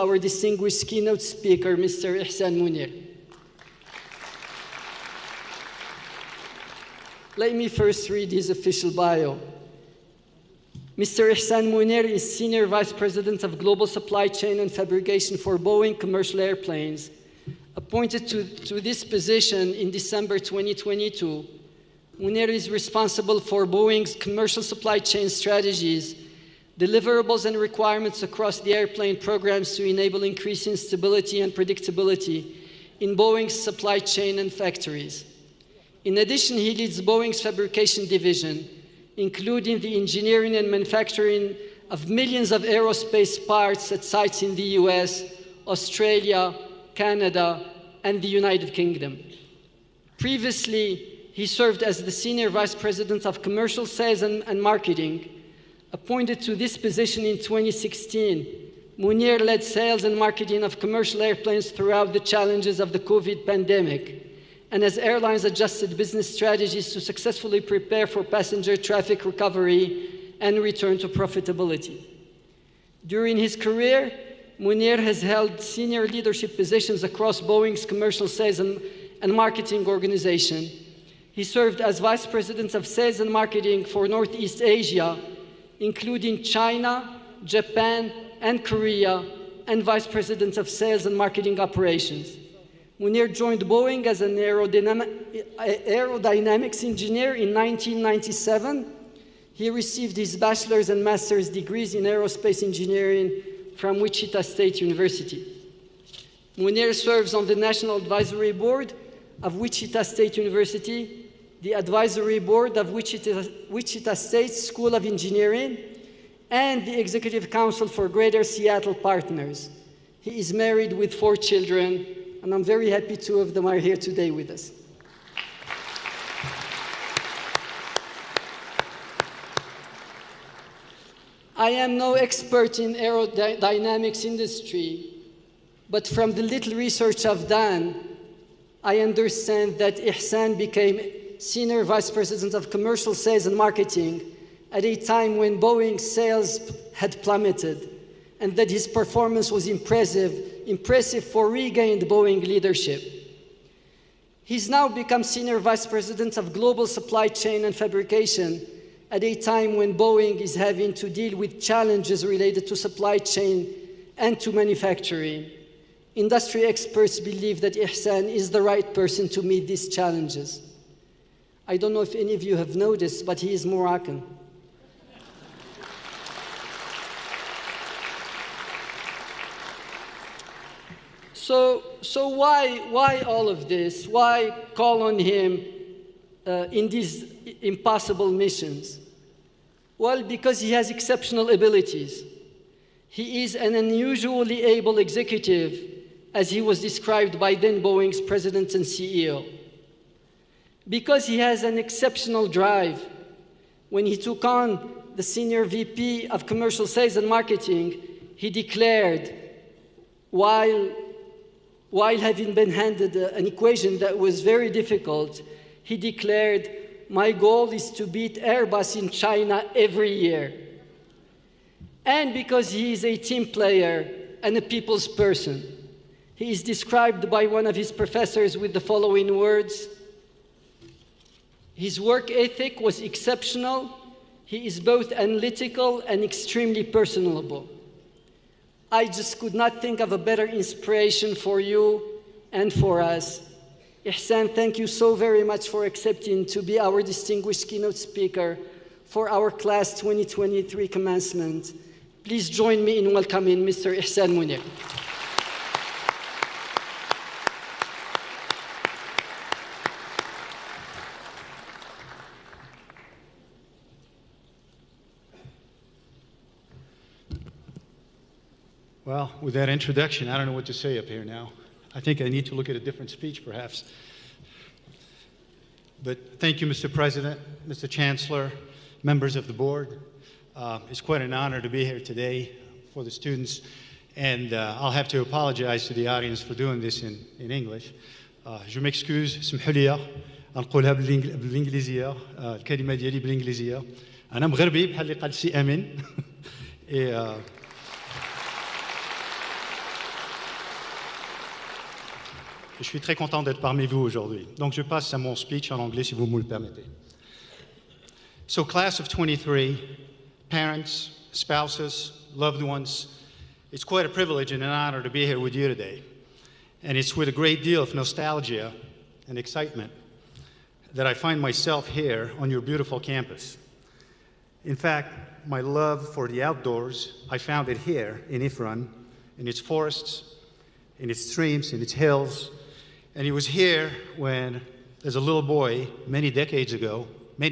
our distinguished keynote speaker, Mr. Ihssane Mounir. Let me first read his official bio. Mr. Ihssane Mounir is Senior Vice President of Global Supply Chain and Fabrication for Boeing Commercial Airplanes. Appointed to this position in December 2022, Mounir is responsible for Boeing's commercial supply chain strategies, deliverables and requirements across the airplane programs to enable increasing stability and predictability in Boeing's supply chain and factories. In addition, he leads Boeing's fabrication division, including the engineering and manufacturing of millions of aerospace parts at sites in the US, Australia, Canada, and the United Kingdom. Previously, he served as the Senior Vice President of Commercial Sales and Marketing. Appointed to this position in 2016, Mounir led sales and marketing of commercial airplanes throughout the challenges of the COVID pandemic, and as airlines adjusted business strategies to successfully prepare for passenger traffic recovery and return to profitability. During his career, Mounir has held senior leadership positions across Boeing's commercial sales and marketing organization. He served as Vice President of Sales and Marketing for Northeast Asia, including China, Japan, and Korea, and Vice President of Sales and Marketing Operations. Mounir joined Boeing as an aerodynamics engineer in 1997. He received his bachelor's and master's degrees in aerospace engineering from Wichita State University. Mounir serves on the National Advisory Board of Wichita State University, the Advisory Board of Wichita State School of Engineering, and the Executive Council for Greater Seattle Partners. He is married with 4 children, and I'm very happy 2 of them are here today with us. I am no expert in aerodynamics industry, but from the little research I've done, I understand that Ihssane became Senior Vice President of Commercial Sales and Marketing at a time when Boeing's sales had plummeted, and that his performance was impressive for regained Boeing leadership. He's now become Senior Vice President of Global Supply Chain and Fabrication at a time when Boeing is having to deal with challenges related to supply chain and to manufacturing. Industry experts believe that Ihssane is the right person to meet these challenges. I don't know if any of you have noticed, but he is Moroccan. So why all of this? Why call on him in these impossible missions? Well, because he has exceptional abilities. He is an unusually able executive, as he was described by then Boeing's president and CEO. Because he has an exceptional drive. When he took on the Senior VP of Commercial Sales and Marketing, he declared, while having been handed an equation that was very difficult, he declared, "My goal is to beat Airbus in China every year." And because he is a team player and a people's person, he is described by one of his professors with the following words: "His work ethic was exceptional. He is both analytical and extremely personable." I just could not think of a better inspiration for you and for us. Ihssane, thank you so very much for accepting to be our distinguished keynote speaker for our class 2023 commencement. Please join me in welcoming Mr. Ihssane Mounir. Well, with that introduction, I don't know what to say up here now. I think I need to look at a different speech, perhaps. But thank you, Mr. President, Mr. Chancellor, members of the board. It's quite an honor to be here today for the students. And I'll have to apologize to the audience for doing this in English. Je m'excuse, اسمحوا لي نقولها بالإنجليزية، الكلمة ديالي بالإنجليزية. أنا مغربي بحال اللي قال سي أمين. Je suis très content d'être parmi vous aujourd'hui. Donc, je passe à mon speech en anglais si vous me le permettez. So, class of 23, parents, spouses, loved ones, it's quite a privilege and an honor to be here with you today. And it's with a great deal of nostalgia and excitement that I find myself here on your beautiful campus. In fact, my love for the outdoors, I found it here in Ihssane, in its forests, in its streams, in its hills. And it was here when, as a little boy, many decades ago, my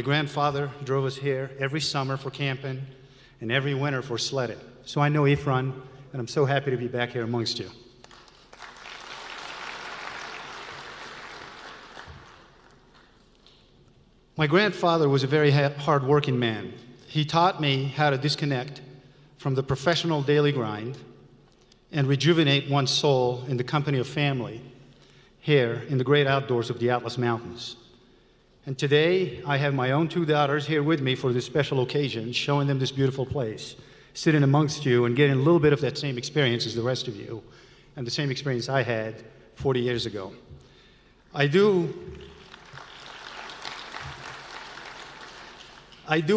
grandfather drove us here every summer for camping and every winter for sledding. So I know Ihssane, and I'm so happy to be back here amongst you. My grandfather was a very hard-working man. He taught me how to disconnect from the professional daily grind and rejuvenate one's soul in the company of family here in the great outdoors of the Atlas Mountains. And today, I have my own two daughters here with me for this special occasion, showing them this beautiful place, sitting amongst you and getting a little bit of that same experience as the rest of you, and the same experience I had 40 years ago. I do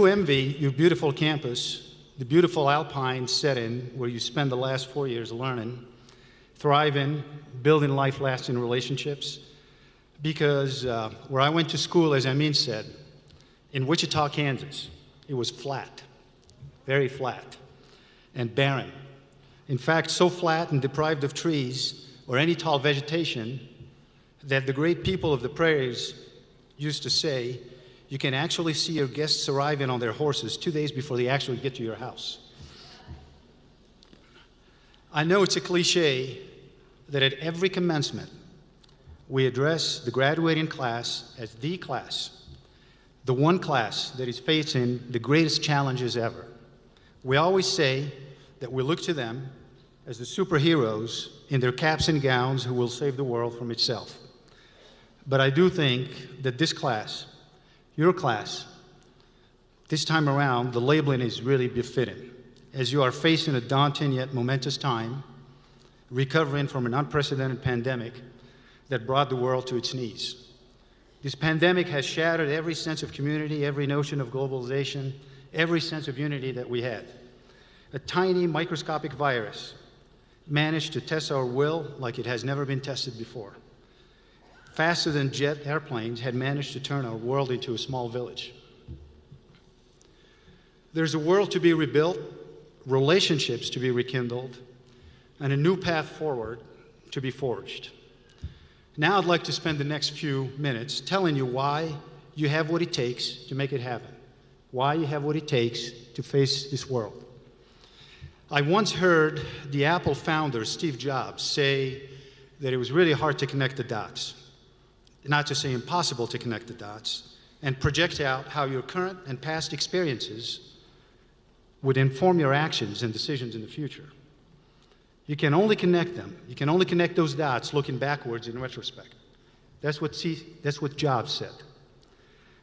envy your beautiful campus, the beautiful alpine setting where you spend the last 4 years learning, thriving, building life-lasting relationships. Because where I went to school, as Amin said, in Wichita, Kansas, it was flat, very flat, and barren. In fact, so flat and deprived of trees or any tall vegetation that the great people of the prairies used to say, you can actually see your guests arriving on their horses 2 days before they actually get to your house. I know it's a cliche that at every commencement, we address the graduating class as the class, the one class that is facing the greatest challenges ever. We always say that we look to them as the superheroes in their caps and gowns who will save the world from itself. But I do think that this class, your class, this time around, the labeling is really befitting, as you are facing a daunting yet momentous time, recovering from an unprecedented pandemic that brought the world to its knees. This pandemic has shattered every sense of community, every notion of globalization, every sense of unity that we had. A tiny microscopic virus managed to test our will like it has never been tested before. Faster than jet airplanes had managed to turn our world into a small village. There's a world to be rebuilt, relationships to be rekindled, and a new path forward to be forged. Now I'd like to spend the next few minutes telling you why you have what it takes to make it happen, why you have what it takes to face this world. I once heard the Apple founder, Steve Jobs, say that it was really hard to connect the dots, not to say impossible to connect the dots, and project out how your current and past experiences would inform your actions and decisions in the future. You can only connect them. You can only connect those dots looking backwards in retrospect. That's what Jobs said.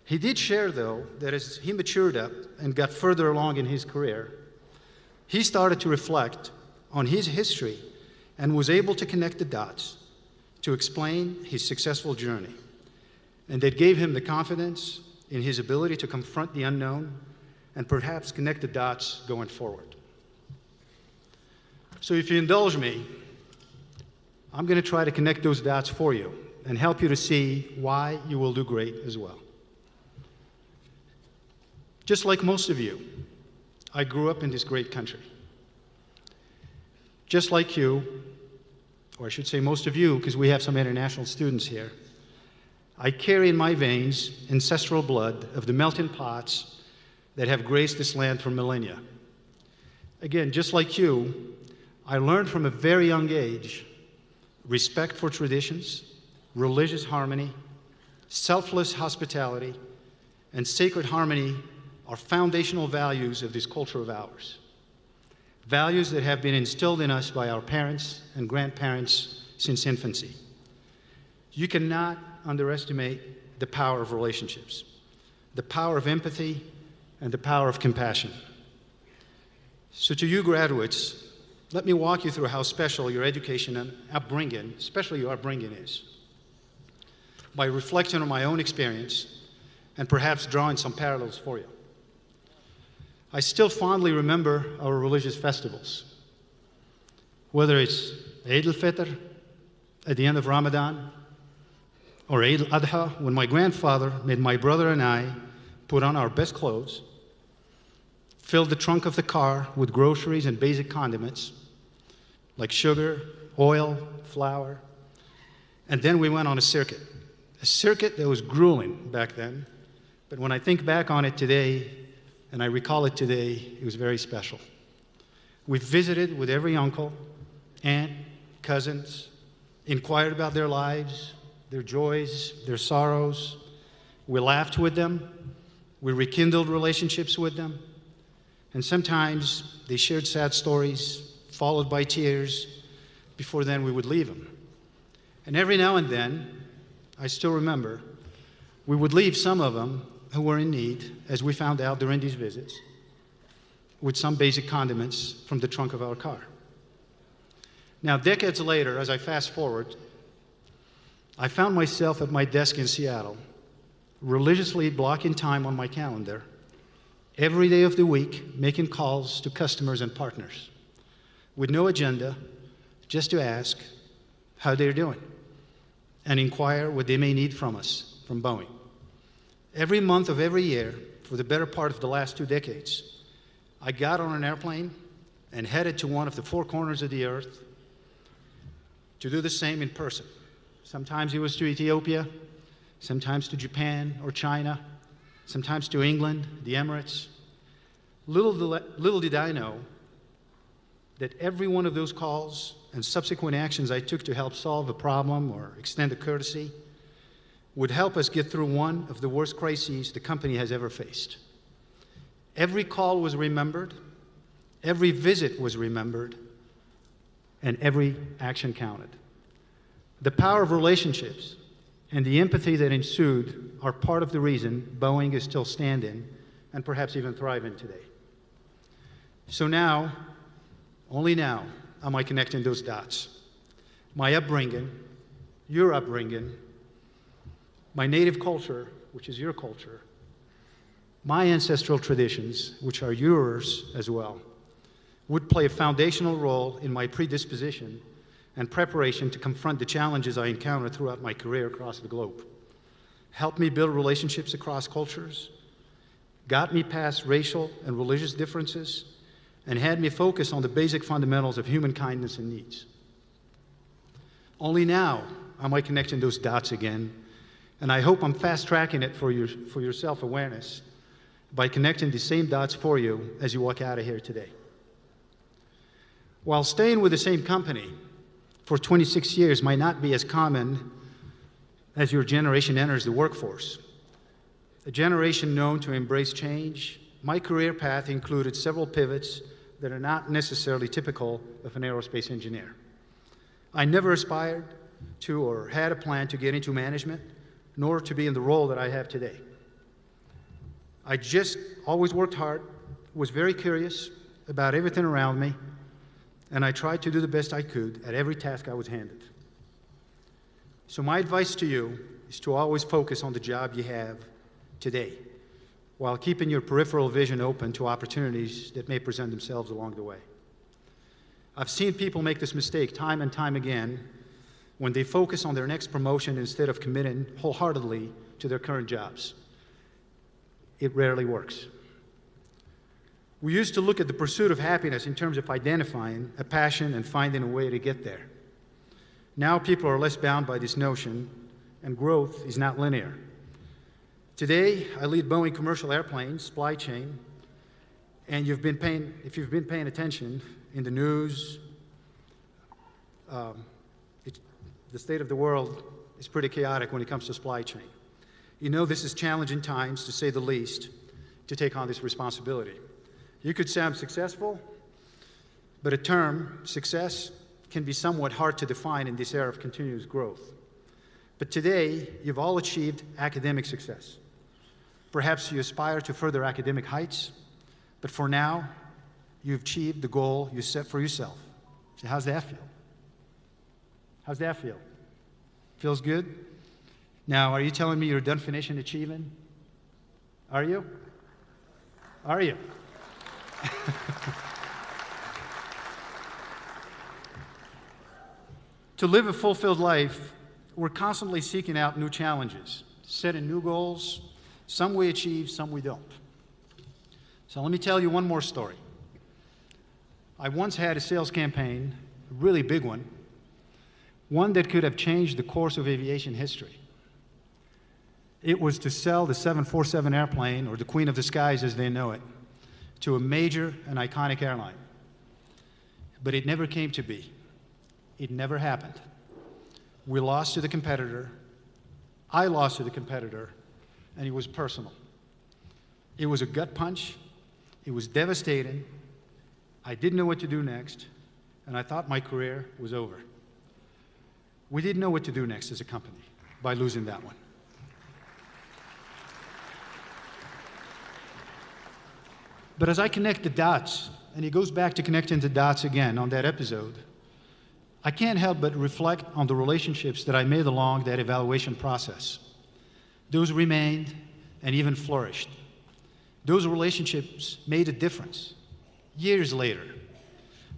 He did share, though, that as he matured up and got further along in his career, he started to reflect on his history and was able to connect the dots to explain his successful journey. And that gave him the confidence in his ability to confront the unknown and perhaps connect the dots going forward. So if you indulge me, I'm going to try to connect those dots for you and help you to see why you will do great as well. Just like most of you, I grew up in this great country. Just like you, or I should say most of you, because we have some international students here, I carry in my veins ancestral blood of the melting pots that have graced this land for millennia. Again, just like you, I learned from a very young age respect for traditions, religious harmony, selfless hospitality, and sacred harmony are foundational values of this culture of ours. Values that have been instilled in us by our parents and grandparents since infancy. You cannot underestimate the power of relationships, the power of empathy, and the power of compassion. So to you graduates, let me walk you through how special your education and upbringing, especially your upbringing, is, by reflecting on my own experience and perhaps drawing some parallels for you. I still fondly remember our religious festivals, whether it's Eid al-Fitr at the end of Ramadan, or Eid al-Adha, when my grandfather made my brother and I put on our best clothes, filled the trunk of the car with groceries and basic condiments like sugar, oil, flour, and then we went on a circuit that was grueling back then, but when I think back on it today, and I recall it today, it was very special. We visited with every uncle, aunt, cousins, inquired about their lives, their joys, their sorrows. We laughed with them. We rekindled relationships with them. And sometimes they shared sad stories, followed by tears. Before then, we would leave them. And every now and then, I still remember, we would leave some of them who were in need, as we found out during these visits, with some basic condiments from the trunk of our car. Now, decades later, as I fast forward, I found myself at my desk in Seattle, religiously blocking time on my calendar, every day of the week, making calls to customers and partners, with no agenda, just to ask how they're doing, and inquire what they may need from us, from Boeing. Every month of every year, for the better part of the last 2 decades, I got on an airplane and headed to one of the 4 corners of the earth to do the same in person. Sometimes it was to Ethiopia, sometimes to Japan or China, sometimes to England, the Emirates. Little did I know that every one of those calls and subsequent actions I took to help solve a problem or extend a courtesy would help us get through one of the worst crises the company has ever faced. Every call was remembered, every visit was remembered, and every action counted. The power of relationships and the empathy that ensued are part of the reason Boeing is still standing and perhaps even thriving today. So now, only now, am I connecting those dots. My upbringing, your upbringing, my native culture, which is your culture, my ancestral traditions, which are yours as well, would play a foundational role in my predisposition and preparation to confront the challenges I encountered throughout my career across the globe. Helped me build relationships across cultures, got me past racial and religious differences, and had me focus on the basic fundamentals of human kindness and needs. Only now am I connecting those dots again, and I hope I'm fast-tracking it for your self-awareness by connecting the same dots for you as you walk out of here today. While staying with the same company for 26 years might not be as common as your generation enters the workforce, a generation known to embrace change, my career path included several pivots that are not necessarily typical of an aerospace engineer. I never aspired to or had a plan to get into management, nor to be in the role that I have today. I just always worked hard, was very curious about everything around me, and I tried to do the best I could at every task I was handed. So my advice to you is to always focus on the job you have today, while keeping your peripheral vision open to opportunities that may present themselves along the way. I've seen people make this mistake time and time again when they focus on their next promotion instead of committing wholeheartedly to their current jobs. It rarely works. We used to look at the pursuit of happiness in terms of identifying a passion and finding a way to get there. Now people are less bound by this notion, and growth is not linear. Today, I lead Boeing Commercial Airplanes supply chain, and if you've been paying attention in the news, the state of the world is pretty chaotic when it comes to supply chain. You know this is challenging times, to say the least, to take on this responsibility. You could say I'm successful, but a term, success, can be somewhat hard to define in this era of continuous growth. But today, you've all achieved academic success. Perhaps you aspire to further academic heights, but for now, you've achieved the goal you set for yourself, So how's that feel? How's that feel? Feels good? Now, are you telling me you're done finishing achieving? Are you? Are you? To live a fulfilled life, we're constantly seeking out new challenges, setting new goals. Some we achieve, some we don't. So let me tell you one more story. I once had a sales campaign, a really big one that could have changed the course of aviation history. It was to sell the 747 airplane, or the Queen of the Skies as they know it, to a major and iconic airline. But it never came to be. It never happened. We lost to the competitor. I lost to the competitor, and it was personal. It was a gut punch. It was devastating. I didn't know what to do next, and I thought my career was over. We didn't know what to do next as a company by losing that one. But as I connect the dots, and it goes back to connecting the dots again on that episode, I can't help but reflect on the relationships that I made along that evaluation process. Those remained and even flourished. Those relationships made a difference years later.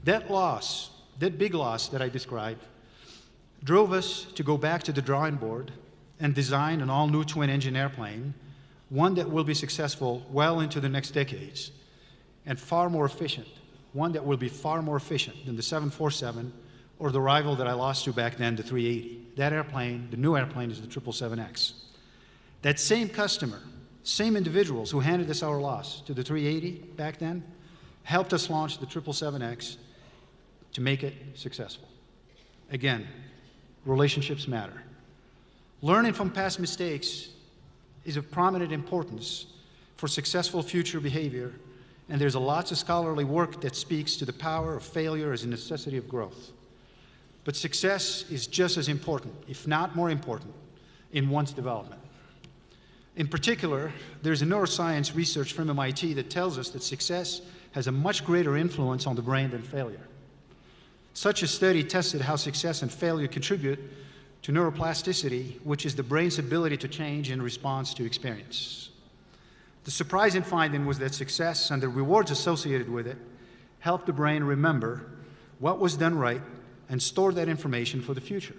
That loss, that big loss that I described, drove us to go back to the drawing board and design an all-new twin-engine airplane, one that will be successful well into the next decades, and far more efficient, one that will be far more efficient than the 747 or the rival that I lost to back then, the 380. That airplane, the new airplane, is the 777X. That same customer, same individuals who handed us our loss to the 380 back then, helped us launch the 777X to make it successful. Again, relationships matter. Learning from past mistakes is of prominent importance for successful future behavior, and there's lots of scholarly work that speaks to the power of failure as a necessity of growth. But success is just as important, if not more important, in one's development. In particular, there's a neuroscience research from MIT that tells us that success has a much greater influence on the brain than failure. Such a study tested how success and failure contribute to neuroplasticity, which is the brain's ability to change in response to experience. The surprising finding was that success and the rewards associated with it help the brain remember what was done right and store that information for the future.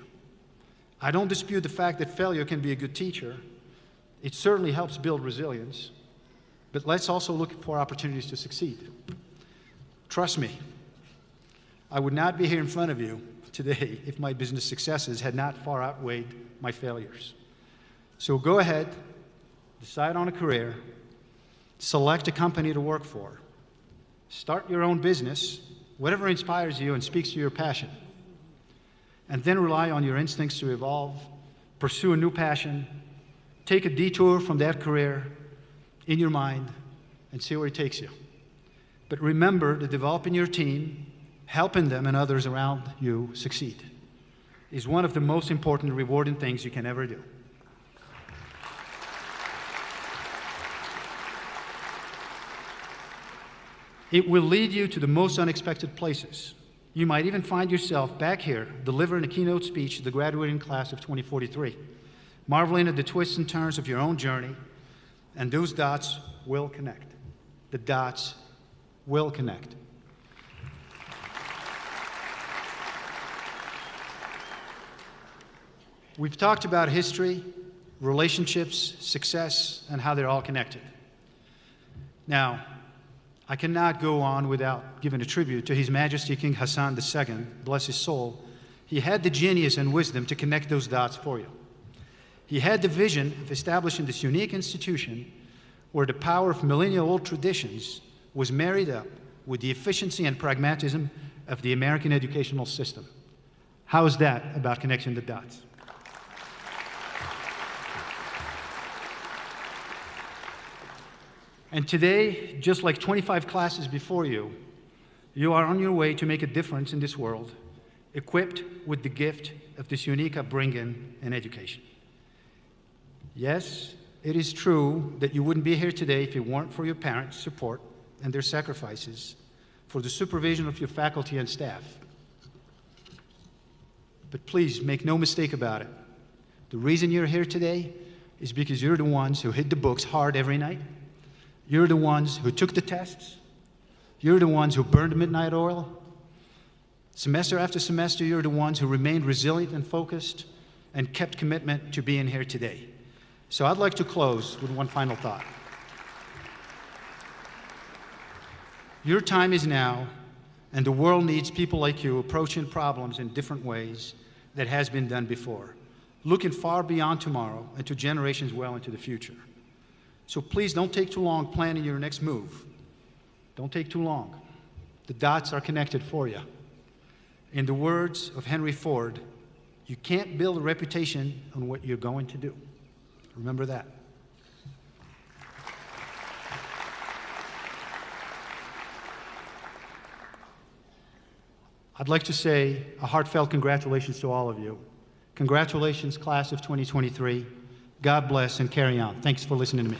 I don't dispute the fact that failure can be a good teacher. It certainly helps build resilience, but let's also look for opportunities to succeed. Trust me, I would not be here in front of you today if my business successes had not far outweighed my failures. So go ahead, decide on a career, select a company to work for, start your own business, whatever inspires you and speaks to your passion, and then rely on your instincts to evolve, pursue a new passion, take a detour from that career in your mind, and see where it takes you. But remember that developing your team, helping them and others around you succeed, is one of the most important, rewarding things you can ever do. It will lead you to the most unexpected places. You might even find yourself back here delivering a keynote speech to the graduating class of 2043, marveling at the twists and turns of your own journey, and those dots will connect. The dots will connect. We've talked about history, relationships, success, and how they're all connected. Now, I cannot go on without giving a tribute to His Majesty King Ihssane II, bless his soul. He had the genius and wisdom to connect those dots for you. He had the vision of establishing this unique institution where the power of millennial-old traditions was married up with the efficiency and pragmatism of the American educational system. How is that about connecting the dots? And today, just like 25 classes before you, you are on your way to make a difference in this world, equipped with the gift of this unique upbringing and education. Yes, it is true that you wouldn't be here today if it weren't for your parents' support and their sacrifices, for the supervision of your faculty and staff. But please make no mistake about it. The reason you're here today is because you're the ones who hit the books hard every night. You're the ones who took the tests. You're the ones who burned the midnight oil. Semester after semester, you're the ones who remained resilient and focused and kept commitment to being here today. So I'd like to close with one final thought. Your time is now, and the world needs people like you approaching problems in different ways that has been done before, looking far beyond tomorrow and to generations well into the future. So please don't take too long planning your next move. Don't take too long. The dots are connected for you. In the words of Henry Ford, you can't build a reputation on what you're going to do. Remember that. I'd like to say a heartfelt congratulations to all of you. Congratulations, class of 2023. God bless and carry on. Thanks for listening to me.